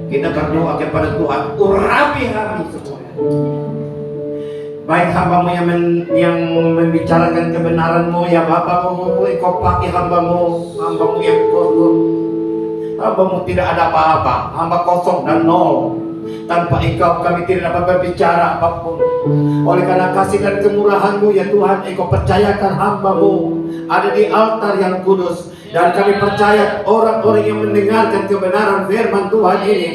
Kita berdoa kepada Tuhan, urapi kami semua. Baik hamba-Mu yang membicarakan kebenaran-Mu, ya Bapa-Mu, Engkau pakai hamba-Mu yang kotor. Hamba-Mu tidak ada apa-apa, hamba kosong dan nol. Tanpa Engkau kami tidak dapat berbicara apapun. Oleh karena kasih dan kemurahan-Mu ya Tuhan, Engkau percayakan hamba-Mu ada di altar yang kudus. Dan kami percaya orang-orang yang mendengarkan kebenaran firman Tuhan ini,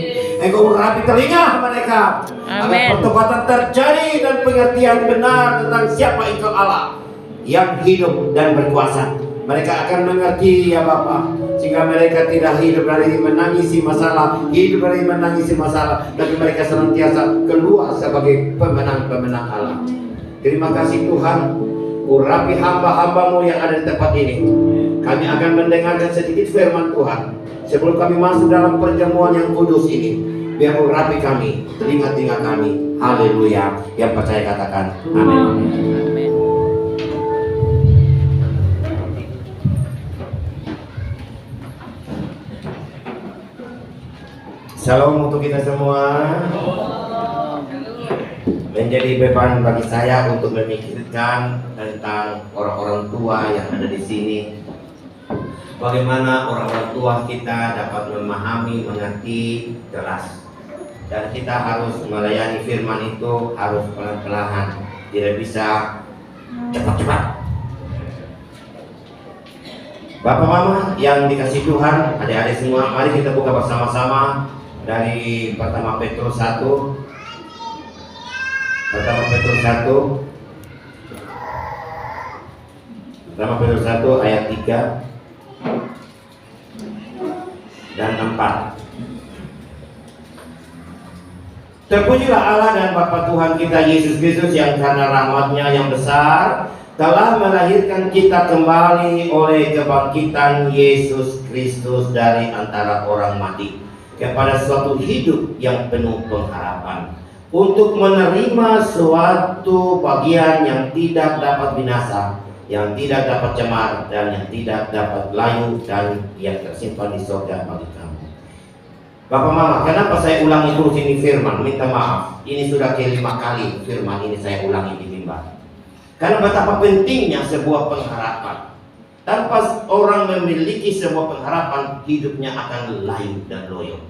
Engkau urapi telinga mereka, agar pertobatan terjadi dan pengertian benar tentang siapa Engkau Allah yang hidup dan berkuasa. Mereka akan mengerti ya Bapa, sehingga mereka tidak hidup dari menangisi masalah, tapi mereka senantiasa keluar sebagai pemenang-pemenang Allah. Terima kasih Tuhan, urapi hamba-hamba-Mu yang ada di tempat ini. Kami akan mendengarkan sedikit firman Tuhan sebelum kami masuk dalam perjamuan yang kudus ini. Biar urapi kami, telinga-telinga kami. Haleluya. Yang percaya katakan amin. Salam untuk kita semua. Menjadi beban bagi saya untuk memikirkan tentang orang-orang tua yang ada di sini. Bagaimana orang-orang tua kita dapat memahami, mengerti jelas. Dan kita harus melayani firman itu harus pelan-pelan, tidak bisa cepat-cepat. Bapak Mama yang dikasih Tuhan, adik-adik semua, mari kita buka bersama-sama dari pertama Petrus 1. Pertama Petrus 1 ayat 3 dan 4. Terpujilah Allah dan Bapa Tuhan kita Yesus Kristus yang karena rahmat-Nya yang besar telah melahirkan kita kembali oleh kebangkitan Yesus Kristus dari antara orang mati kepada suatu hidup yang penuh pengharapan, untuk menerima suatu bagian yang tidak dapat binasa, yang tidak dapat cemar, dan yang tidak dapat layu, dan yang tersimpan di surga bagi kamu. Bapak Mama, kenapa saya ulangi terus ini firman? Minta maaf, ini sudah kelima kali firman ini saya ulangi di mimbar. Karena betapa pentingnya sebuah pengharapan. Tanpa orang memiliki sebuah pengharapan, hidupnya akan layu dan loyo.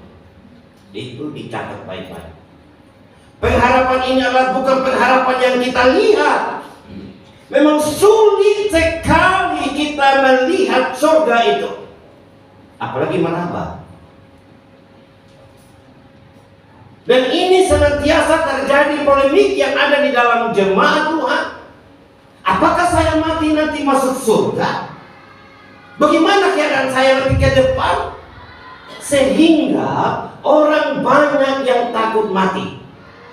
Itu dicatat baik-baik. Pengharapan ini adalah bukan pengharapan yang kita lihat. Memang sulit sekali kita melihat surga itu, apalagi menambah. Dan ini senantiasa terjadi polemik yang ada di dalam jemaat Tuhan. Apakah saya mati nanti masuk surga? Bagaimana keadaan saya nanti ke depan? Sehingga orang banyak yang takut mati.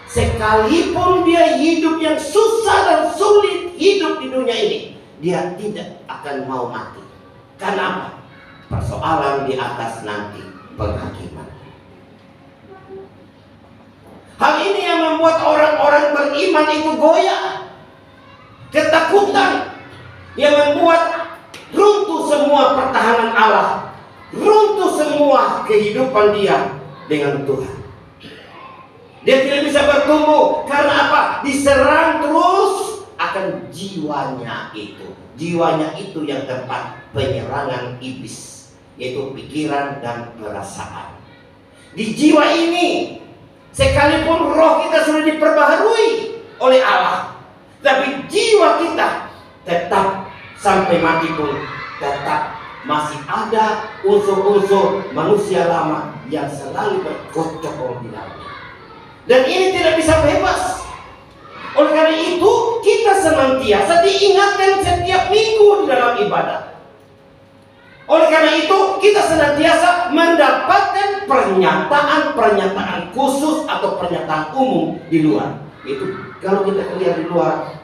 Sekalipun dia hidup yang susah dan sulit hidup di dunia ini, dia tidak akan mau mati. Karena apa? Persoalan di atas nanti penghakiman. Hal ini yang membuat orang-orang beriman itu goyah, ketakutan, yang membuat runtuh semua pertahanan Allah, runtuh semua kehidupan dia dengan Tuhan. Dia tidak bisa bertumbuh karena apa? Diserang terus akan jiwanya itu. Jiwanya itu yang tempat penyerangan iblis, yaitu pikiran dan perasaan. Di jiwa ini, sekalipun roh kita sudah diperbaharui oleh Allah, tapi jiwa kita tetap sampai mati pun tetap masih ada unsur-unsur manusia lama yang selalu berkocok di dalamnya. Dan ini tidak bisa bebas. Oleh karena itu kita senantiasa diingatkan setiap minggu di dalam ibadah. Oleh karena itu kita senantiasa mendapatkan pernyataan-pernyataan khusus atau pernyataan umum di luar. Itu kalau kita lihat di luar,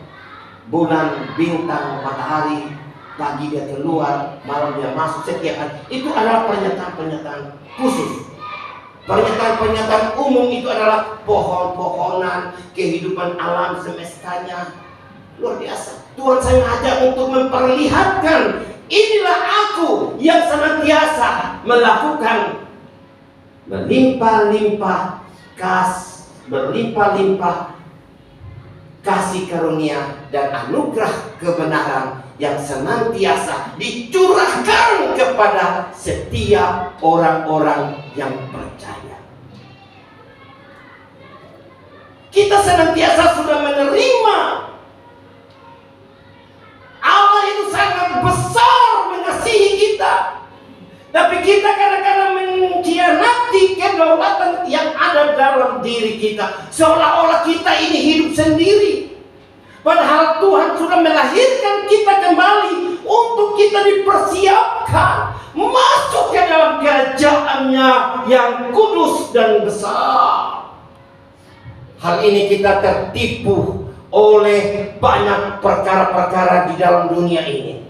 bulan, bintang, matahari, pagi dia keluar, malam dia masuk, setiap hari. Itu adalah pernyataan-pernyataan khusus. Pernyataan-pernyataan umum itu adalah pohon-pohonan, kehidupan alam semestanya. Luar biasa. Tuhan sengaja untuk memperlihatkan, inilah aku yang senantiasa melakukan berlimpah-limpah kasih karunia dan anugerah kebenaran yang senantiasa dicurahkan kepada setiap orang-orang yang percaya. Kita senantiasa sudah menerima. Allah itu sangat besar mengasihi kita, tapi kita kadang-kadang mengkhianati kedaulatan yang ada dalam diri kita, seolah-olah kita ini hidup sendiri. Padahal Tuhan sudah melahirkan kita kembali untuk kita dipersiapkan masuk ke dalam kerajaan-Nya yang kudus dan besar. Hal ini kita tertipu oleh banyak perkara-perkara di dalam dunia ini.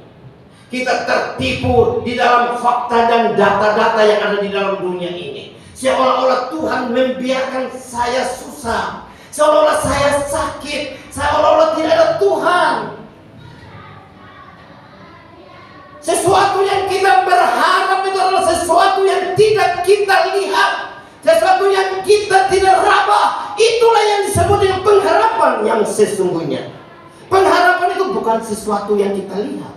Kita tertipu di dalam fakta dan data-data yang ada di dalam dunia ini. Seolah-olah Tuhan membiarkan saya susah, seolah-olah saya sakit, seolah-olah tidak ada Tuhan. Sesuatu yang kita berharap itu adalah sesuatu yang tidak kita lihat, sesuatu yang kita tidak raba. Itulah yang disebut dengan pengharapan yang sesungguhnya. Pengharapan itu bukan sesuatu yang kita lihat.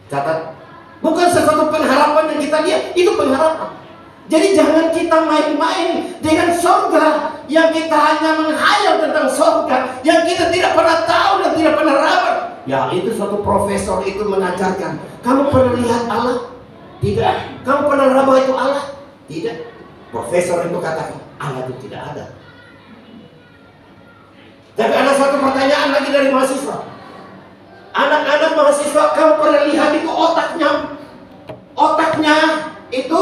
Catat, bukan sesuatu pengharapan yang kita lihat, itu pengharapan. Jadi jangan kita main-main dengan surga yang kita hanya menghayal tentang surga yang kita tidak pernah tahu dan tidak pernah raba. Ya, itu suatu profesor itu mengajarkan, kamu pernah lihat Allah? Tidak. Kamu pernah raba itu Allah? Tidak. Profesor itu katakan, Allah itu tidak ada. Tapi ada satu pertanyaan lagi dari mahasiswa. Anak-anak mahasiswa, kamu pernah lihat itu otaknya itu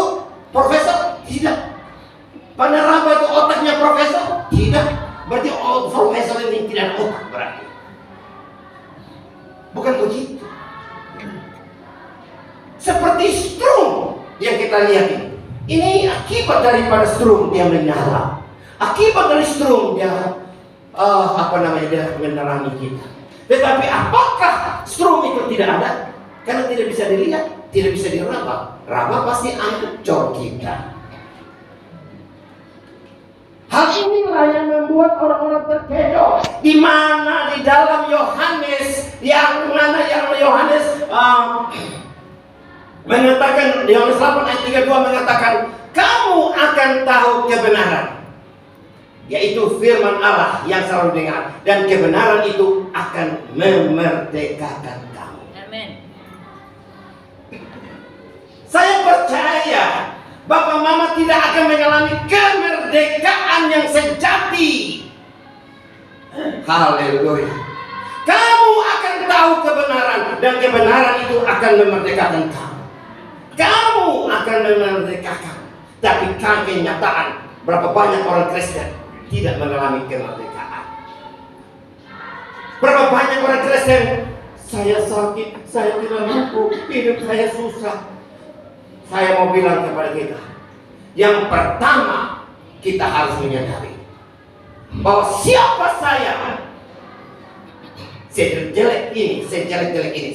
profesor? Tidak. Pernah raba itu otaknya profesor? Tidak. Berarti profesor ini tidak ada otak berarti. Bukan begitu. Seperti strum yang kita lihat ini. Ini akibat daripada strum dia menyala. Akibat dari strum dia dia menerangi kita. Tetapi apakah strum itu tidak ada? Karena tidak bisa dilihat, tidak bisa diraba. Raba pasti ancur kita. Hal inilah yang membuat orang-orang terkecoh. Di mana di dalam Yohanes yang Yohanes mengatakan, Yohanes 8 ayat 32 mengatakan, kamu akan tahu kebenaran, yaitu firman Allah yang selalu dengar, dan kebenaran itu akan memerdekakan kamu. Amin. Saya percaya Bapak Mama tidak akan mengalami kemerdekaan yang sejati. Haleluya. Kamu akan tahu kebenaran, dan kebenaran itu akan memerdekakan kamu. Kamu akan memerdekakan. Tapi kenyataan, berapa banyak orang Kristen tidak mengalami kemerdekaan. Berapa banyak orang Kristen, saya sakit, saya tidak mampu, hidup saya susah. Saya mau bilang kepada kita, yang pertama kita harus menyadari bahwa siapa saya, sejelek ini,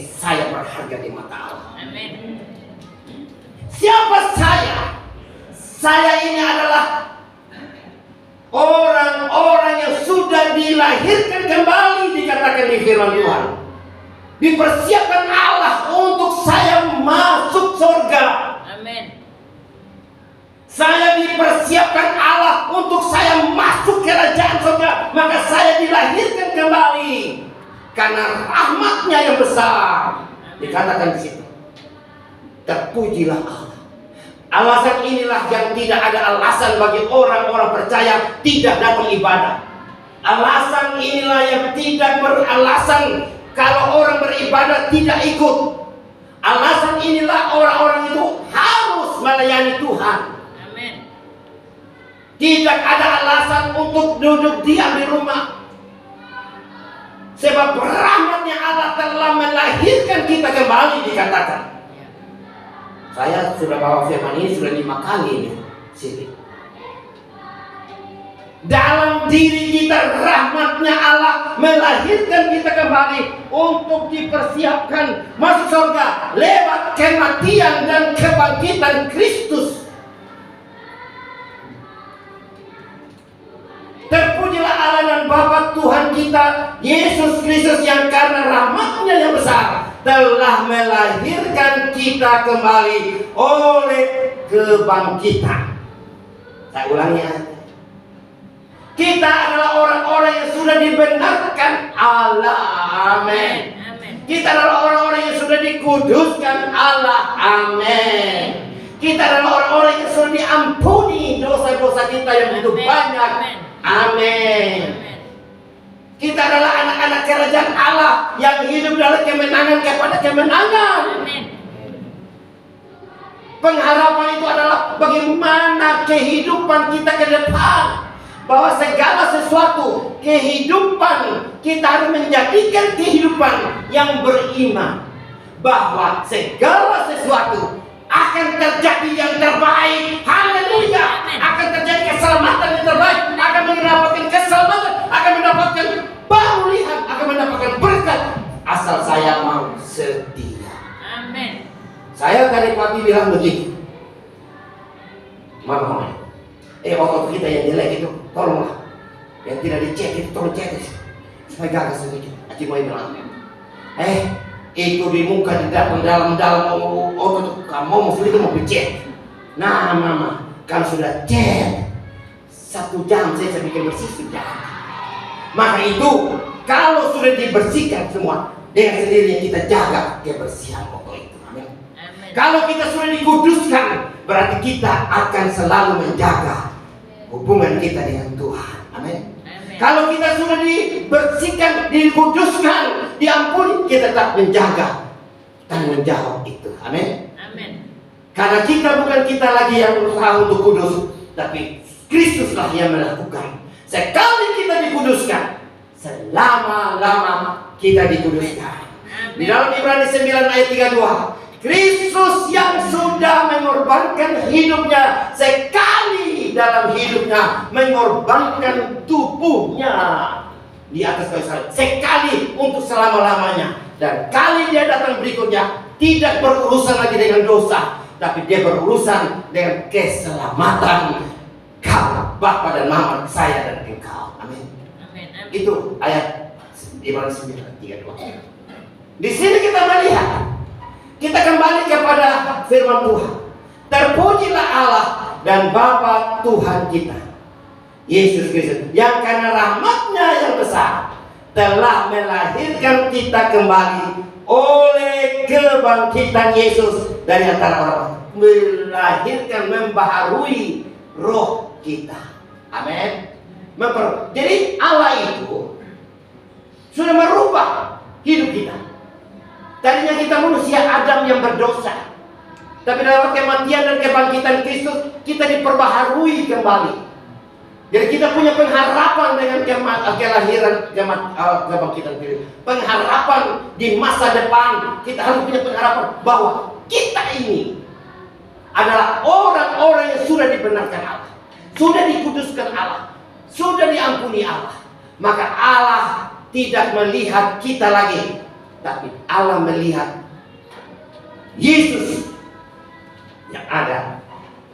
saya berharga di mata Allah. Amin. Siapa saya? Saya ini adalah orang-orang yang sudah dilahirkan kembali, dikatakan di firman Tuhan. Dipersiapkan Allah untuk saya masuk surga. Amin. Saya dipersiapkan Allah untuk saya masuk kerajaan surga. Maka saya dilahirkan kembali karena rahmat-Nya yang besar. Dikatakan di situ, terpujilah Allah. Alasan inilah yang tidak ada alasan bagi orang-orang percaya tidak datang ibadah. Alasan inilah yang tidak beralasan kalau orang beribadah tidak ikut. Alasan inilah orang-orang itu harus melayani Tuhan. Amin. Tidak ada alasan untuk duduk diam di rumah. Sebab rahmat-Nya Allah telah melahirkan kita kembali, dikatakan. Saya sudah bawa firman ini sudah 5 kali ini sini. Dalam diri kita rahmat-Nya Allah melahirkan kita kembali untuk dipersiapkan masuk surga lewat kematian dan kebangkitan Kristus. Tuhan kita Yesus Kristus yang karena rahmat-Nya yang besar telah melahirkan kita kembali oleh kebangkitan. Saya ulangi ya. Kita adalah orang-orang yang sudah dibenarkan Allah. Amin. Kita adalah orang-orang yang sudah dikuduskan Allah. Amin. Kita adalah orang-orang yang sudah diampuni dosa-dosa kita yang begitu banyak. Amin. Kita adalah anak-anak kerajaan Allah yang hidup dalam kemenangan kepada kemenangan. Pengharapan itu adalah bagaimana kehidupan kita ke depan. Bahwa segala sesuatu kehidupan kita harus menjadikan kehidupan yang beriman. Bahwa segala sesuatu akan terjadi yang terbaik. Haleluya. Akan terjadi keselamatan yang terbaik. Akan mendapatkan keselamatan. Akan mendapatkan pemulihan. Akan mendapatkan berkat. Asal saya mau setia. Amin. Saya dari pagi bilang begini. Mama, waktu kita yang jelek itu tolonglah. Yang tidak dicek itu tolong cek. Supaya gagal sedikit. Aji mau bilang. Itu di muka di dalam kamu mesti itu mau dicek. Nah mama, kalau sudah cek 1 jam saya bikin bersih sudah. Maka itu kalau sudah dibersihkan semua dengan sendirinya kita jaga kebersihan pokok itu. Amin. Kalau kita sudah dikuduskan berarti kita akan selalu menjaga hubungan kita dengan Tuhan. Amin. Kalau kita sudah dibersihkan, dikuduskan, diampuni, kita tetap menjaga tanggung jawab itu. Amin. Amin. Karena kita bukan kita lagi yang berusaha untuk kudus, tapi Kristuslah yang melakukan. Sekali kita dikuduskan, selama-lama kita dikuduskan. Di dalam Ibrani 9 ayat 32, Kristus yang sudah mengorbankan hidupnya sekali dalam hidupnya, mengorbankan tubuhnya di atas kayu salib sekali untuk selama-lamanya, dan kali dia datang berikutnya tidak berurusan lagi dengan dosa, tapi dia berurusan dengan keselamatan kau, Bapa dan Mama, saya dan engkau. Amin. Itu ayat Ibrani 9:32. Di sini kita melihat, kita kembali kepada firman Tuhan. Terpujilah Allah dan Bapa Tuhan kita Yesus Kristus yang karena rahmat-Nya yang besar telah melahirkan kita kembali oleh kebangkitan Yesus dari antara orang. Melahirkan, membaharui roh kita. Amin. Jadi Allah itu sudah merubah hidup kita. Tadinya kita manusia Adam yang berdosa, tapi dalam kematian dan kebangkitan Kristus kita diperbaharui kembali. Jadi kita punya pengharapan dengan kelahiran kebangkitan Kristus. Pengharapan di masa depan. Kita harus punya pengharapan bahwa kita ini adalah orang-orang yang sudah dibenarkan Allah, sudah dikuduskan Allah, sudah diampuni Allah. Maka Allah tidak melihat kita lagi, tapi Allah melihat Yesus yang ada.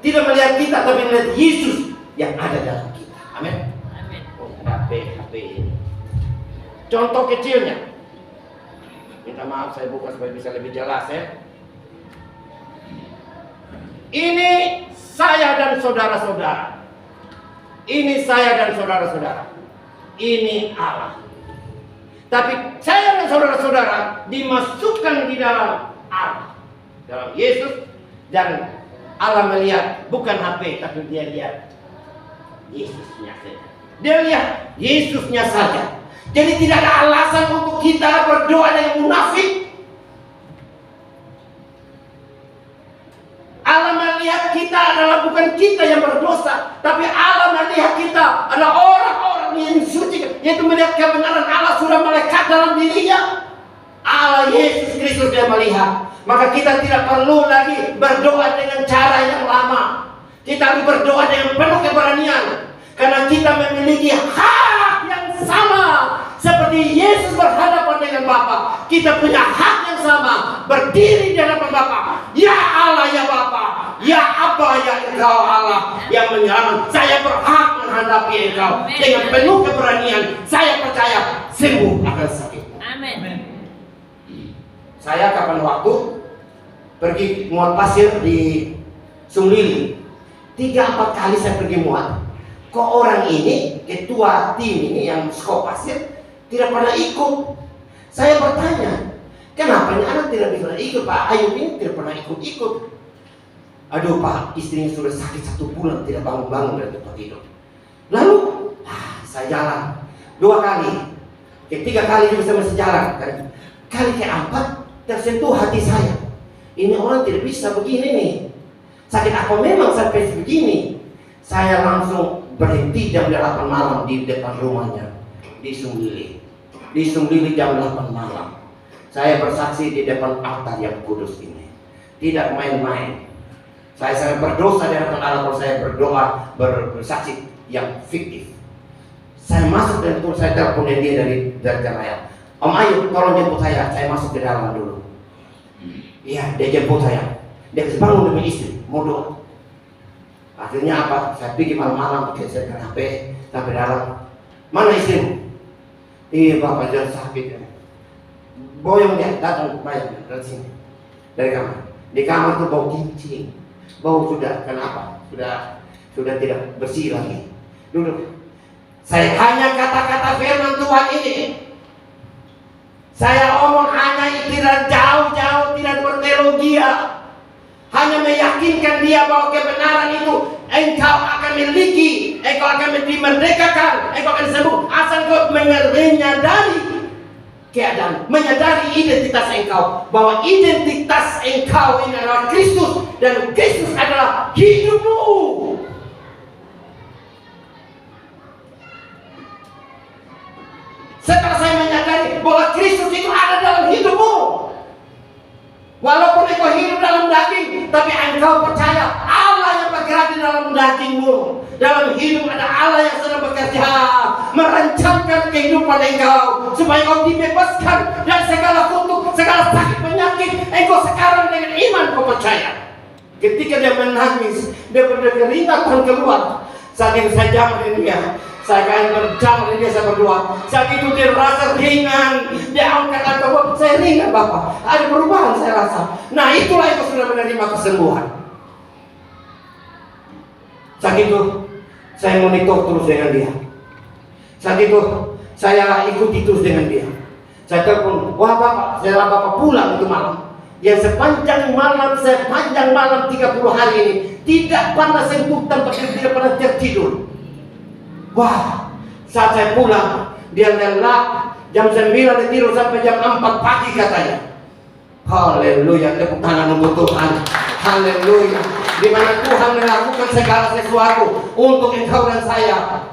Tidak melihat kita, tapi melihat Yesus yang ada dalam kita. Amin. HP ini. Contoh kecilnya. Minta maaf saya buka supaya bisa lebih jelas ya. Ini saya dan saudara-saudara. Ini saya dan saudara-saudara. Ini Allah. Tapi saya dan saudara-saudara dimasukkan di dalam Allah, dalam Yesus, dan Allah melihat bukan HP, tapi dia lihat Yesusnya saja. Dia lihat Yesusnya saja. Jadi tidak ada alasan untuk kita berdoa dengan munafik. Allah melihat kita adalah bukan kita yang berdosa, tapi Allah melihat kita adalah orang-orang yang suci, yaitu melihat kebenaran Allah sudah melekat dalam dirinya. Allah Yesus Kristus dia melihat. Maka kita tidak perlu lagi berdoa dengan cara yang lama. Kita harus berdoa dengan penuh keberanian, karena kita memiliki hak yang sama Seperti Yesus berhadapan dengan Bapa, kita punya hak yang sama, berdiri di hadapan Bapa. Ya Allah, ya Bapa, ya Abba, ya Engkau Allah yang menyelamatkan. Saya berhak menghadapi Engkau dengan penuh keberanian. Saya percaya sembuh akan sakit. Amin. Saya kapan waktu pergi muat pasir di Sunglili, 3-4 kali saya pergi muat. Kok orang ini, ketua tim ini yang skop pasir, tidak pernah ikut. Saya bertanya, kenapa ini anak tidak bisa ikut? Pak Ayub ini tidak pernah ikut-ikut. Aduh Pak, istrinya sudah sakit 1 bulan, tidak bangun-bangun dari tempat tidur. Lalu, saya jalan 2 kali, ketiga kali juga saya masih jalan. Kali keempat, tersentuh hati saya. Ini orang tidak bisa begini nih. Sakit apa memang sampai begini? Saya langsung berhenti jam 8 malam di depan rumahnya di Sunglili. Di Sunglili jam 8 malam. Saya bersaksi di depan altar yang kudus ini. Tidak main-main. Saya sangat berdosa di hadapan Allah kalau saya berdoa bersaksi yang fiktif. Saya masuk dan terus saya telepon dia dari Jalaya. Om Ayub, tolong jemput saya masuk ke dalam dulu. Iya, dia jemput saya. Dia kasih bangun demi istri, mau doa. Akhirnya apa? Saya pergi malam-malam pakai saya ke HP sampai dalam. Mana istrimu? Iya Bapak, jangan sakit. Boyong dia datang bayar dari sini, dari kamar. Di kamar tuh bau kincing, bau sudah kenapa? Sudah tidak bersih lagi. Duduk. Saya hanya kata-kata firman Tuhan ini. Saya omong hanya tidak jauh-jauh, tidak berteologia. Hanya meyakinkan dia bahwa kebenaran itu engkau akan miliki, engkau akan dimerdekakan, engkau akan sembuh. Asal kau menyadari keadaan, menyadari identitas engkau, bahwa identitas engkau ini adalah Kristus dan Kristus adalah hidupmu. Setelah saya menyadari bahwa Kristus itu ada dalam hidupmu, walaupun engkau hidup dalam daging, tapi engkau percaya Allah yang bergerak di dalam dagingmu. Dalam hidup ada Allah yang sedang bekerja, merancangkan kehidupan engkau supaya engkau dibebaskan dari segala kutuk, segala sakit penyakit. Engkau sekarang dengan iman kau percaya. Ketika dia menangis, dia berkeringat keluar. Saat itu saya jamak dengan dia. Saya akan berjam dengan dia, saya berdoa. Saat itu dia rasa ringan. Dia angkat angkat, saya ringan Bapak. Ada perubahan saya rasa. Nah itulah itu sudah menerima kesembuhan. Saat itu saya monitor terus dengan dia. Saat itu saya ikuti terus dengan dia. Saya telepon, wah Bapak, saya Bapak pulang itu malam. Yang sepanjang malam 30 hari ini tidak pernah sentuh tempat yang tidak pernah tertidur. Wah, saat saya pulang, dia lelap jam 9 dia tidur sampai jam 4 pagi katanya. Haleluya, tepuk tangan untuk Tuhan. Haleluya. Di mana Tuhan melakukan segala sesuatu untuk engkau dan saya.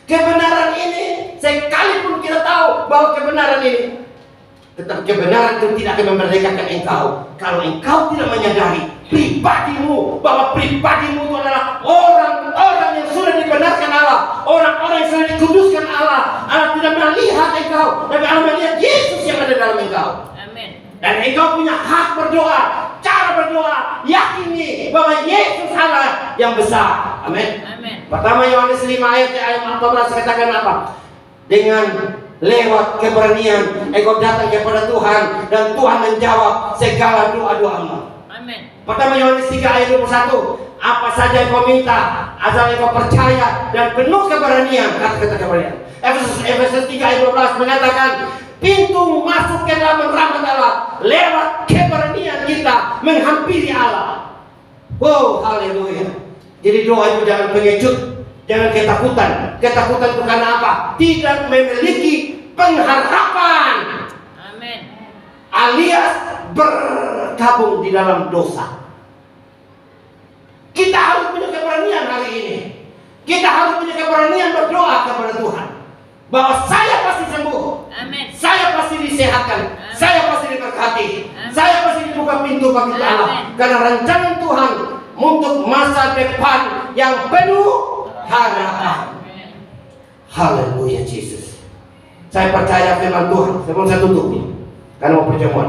Kebenaran ini, sekalipun kita tahu bahwa kebenaran ini, tetap kebenaran itu tidak akan memerdekakan engkau kalau engkau tidak menyadari pribadimu, bahwa pribadimu itu adalah orang-orang yang sudah dibenarkan Allah, orang-orang yang sudah dikuduskan Allah. Allah tidak melihat engkau, tapi Allah melihat Yesus yang ada dalam engkau. Amin. Dan engkau punya hak berdoa, cara berdoa, yakini bahwa Yesus Allah yang besar. Amin. Amin. Pertama Yohanes 5 ayat 14 katakan apa? Dengan lewat keberanian engkau datang kepada Tuhan dan Tuhan menjawab segala doa-doamu. Amin. Pertama Yohanes 3 ayat 21, apa saja yang kau minta asal engkau percaya dan penuh keberanian. Kata-kata keberanian. Efesus 3 ayat 12 mengatakan pintu masuk ke dalam rahmat Allah lewat keberanian kita menghampiri Allah. Wow, haleluya. Jadi doa itu jangan pengecut, jangan ketakutan. Ketakutan itu karena apa? Tidak memiliki pengharapan. Amin. Alias bergabung di dalam dosa. Kita harus punya keberanian hari ini. Kita harus punya keberanian berdoa kepada Tuhan bahwa saya pasti sembuh. Amin. Saya pasti disehatkan. Amin. Saya pasti diberkati. Amin. Saya pasti dibuka pintu bagi Allah. Amin. Karena rancangan Tuhan untuk masa depan yang penuh harapan. Haleluya, Yesus. Saya percaya firman Tuhan. Sebelum saya tutup ini, karena mau perjamuan.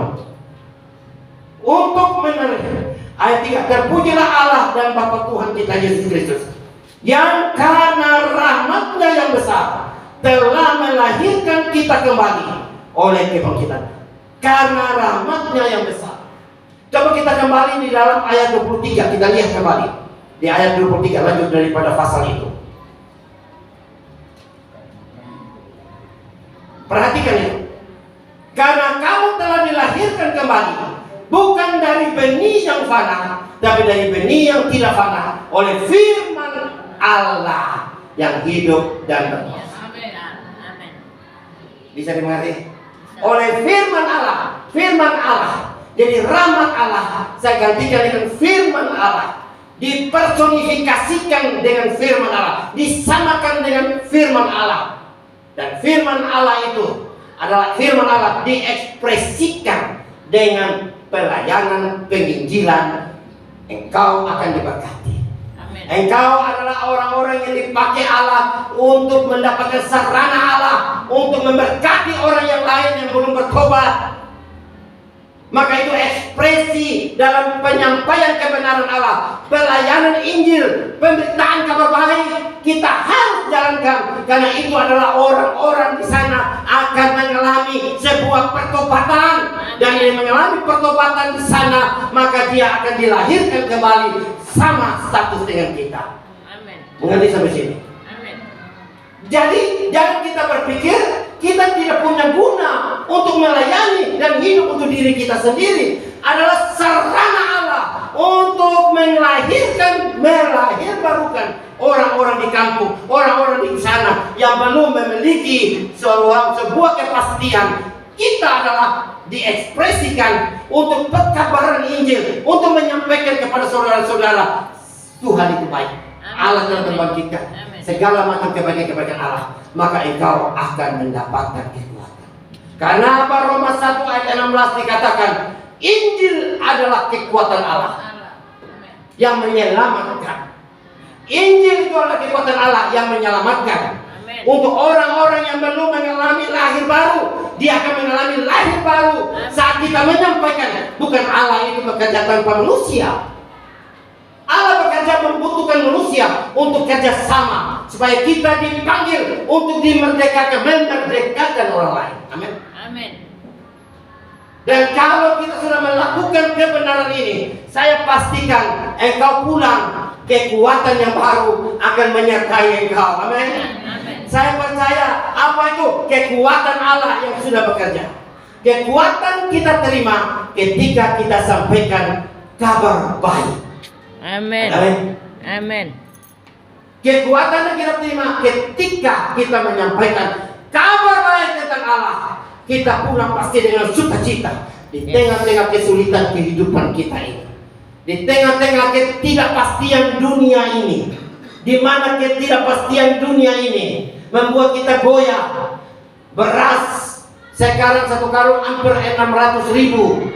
Untuk menerima ayat 3, terpujilah Allah dan Bapa Tuhan kita Yesus Kristus, yang karena rahmat-Nya yang besar telah melahirkan kita kembali oleh kebangkitan. Karena rahmat-Nya yang besar. Coba kita kembali di dalam ayat 23, kita lihat kembali di ayat 23, lanjut daripada pasal itu. Perhatikan itu. Karena kamu telah dilahirkan kembali, bukan dari benih yang fana, tapi dari benih yang tidak fana, oleh firman Allah yang hidup dan berkuasa. Bisa dimengerti? Oleh firman Allah. Firman Allah. Jadi rahmat Allah saya gantikan dengan firman Allah, dipersonifikasikan dengan firman Allah, disamakan dengan firman Allah. Dan firman Allah itu adalah firman Allah diekspresikan dengan pelayanan penginjilan. Engkau akan diberkati. Amen. Engkau adalah orang-orang yang dipakai Allah untuk mendapatkan sarana Allah, untuk memberkati orang yang lain yang belum bertobat. Maka itu ekspresi dalam penyampaian kebenaran Allah, pelayanan Injil, pemberitaan kabar baik kita harus jalankan, karena itu adalah orang-orang di sana akan mengalami sebuah pertobatan, dan yang mengalami pertobatan di sana maka dia akan dilahirkan kembali sama status dengan kita. Amin. Mengerti sampai sini? Amin. Jadi jangan kita berpikir kita tidak punya guna untuk melayani dan hidup untuk diri kita sendiri. Adalah sarana Allah untuk melahirbarukan orang-orang di kampung, orang-orang di sana yang belum memiliki sebuah kepastian. Kita adalah diekspresikan untuk pekabaran Injil, untuk menyampaikan kepada saudara-saudara Tuhan itu baik. Allah telah membangkitkan segala macam kebaikan-kebaikan Allah, maka engkau akan mendapatkan kekuatan. Karena apa? Roma 1 ayat 16 dikatakan, Injil adalah kekuatan Allah yang menyelamatkan. Injil itu adalah kekuatan Allah yang menyelamatkan. Untuk orang-orang yang belum mengalami lahir baru, dia akan mengalami lahir baru saat kita menyampaikan. Bukan Allah itu bekerja tanpa manusia. Allah bekerja membutuhkan manusia untuk kerjasama supaya kita dipanggil untuk memerdekakan orang lain. Amin. Amin. Dan kalau kita sudah melakukan kebenaran ini, saya pastikan engkau pulang, kekuatan yang baru akan menyertai engkau. Amin. Saya percaya apa itu kekuatan Allah yang sudah bekerja. Kekuatan kita terima ketika kita sampaikan kabar baik. Amin. Amin. Kekuatan yang kita terima ketika kita menyampaikan kabar baik tentang Allah, kita pulang pasti dengan sukacita di tengah-tengah kesulitan kehidupan kita ini, di tengah-tengah ketidakpastian dunia ini, di mana ketidakpastian dunia ini membuat kita goyah. Beras sekarang satu karung hampir 600.000.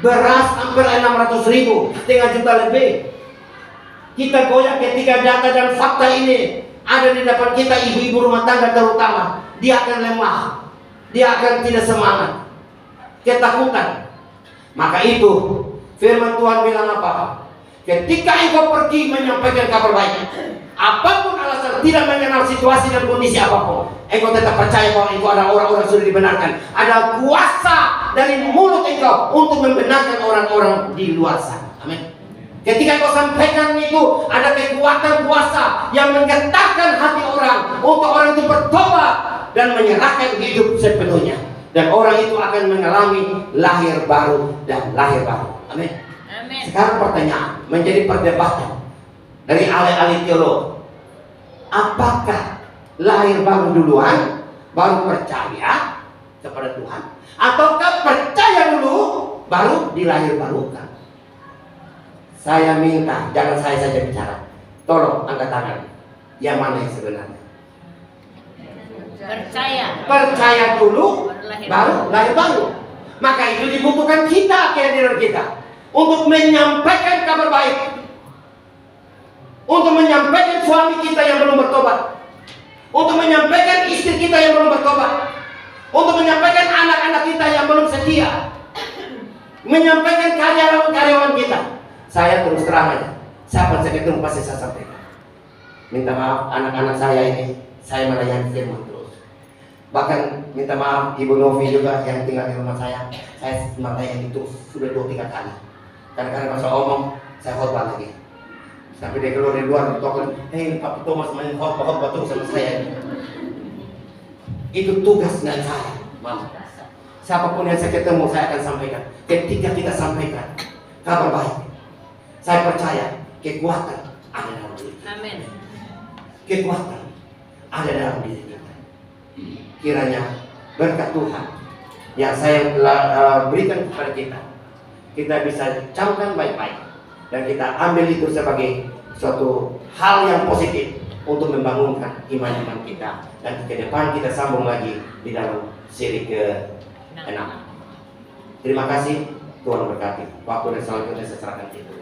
Beras hampir 600.000, setengah juta lebih. Kita goyah ketika data dan fakta ini ada di depan kita. Ibu-ibu rumah tangga terutama, dia akan lemah, dia akan tidak semangat, ketakutan. Maka itu firman Tuhan bilang apa? Ketika engkau pergi menyampaikan kabar baik, apapun alasan, tidak mengenal situasi dan kondisi apapun, engkau tetap percaya bahwa engkau adalah orang-orang sudah dibenarkan. Ada kuasa dari mulut engkau untuk membenarkan orang-orang di luar sana. Amin. Ketika engkau sampaikan itu, ada kekuatan kuasa yang menggetarkan hati orang untuk orang itu bertobat dan menyerahkan hidup sepenuhnya. Dan orang itu akan mengalami lahir baru dan lahir baru. Amin. Sekarang pertanyaan menjadi perdebatan dari ahli-ahli teolog. Apakah lahir baru duluan baru percaya kepada Tuhan, ataukah percaya dulu baru dilahir barukan? Saya minta jangan saya saja bicara. Tolong angkat tangan. Yang mana yang sebenarnya? Percaya dulu baru lahir baru. Maka itu dibutuhkan kita, kehadiran kita, untuk menyampaikan kabar baik, untuk menyampaikan suami kita yang belum bertobat, untuk menyampaikan istri kita yang belum bertobat, untuk menyampaikan anak-anak kita yang belum setia, menyampaikan karyawan-karyawan kita. Saya terus terang aja, siapa saya ketemu pasti saya sampaikan. Minta maaf anak-anak saya ini, saya melayani firman terus. Bahkan minta maaf Ibu Novi juga yang tinggal di rumah saya melayani terus sudah 2-3 kali. Kadang-kadang masa omong, saya khotbah lagi. Sampai dia keluar dari luar toko, Pak Thomas main khotbah terus sama saya. Itu tugas dari saya, Mama. Siapapun yang saya ketemu, saya akan sampaikan. Ketika kita sampaikan kabar baik, saya percaya kekuatan ada dalam diri kita. Amin. Kekuatan ada dalam diri kita. Kiranya berkat Tuhan yang saya berikan kepada kita bisa camkan baik-baik dan kita ambil itu sebagai suatu hal yang positif untuk membangunkan iman-iman kita, dan ke depan kita sambung lagi di dalam seri ke-6. Terima kasih, Tuhan berkati. Waktu dan selanjutnya saya serahkan itu.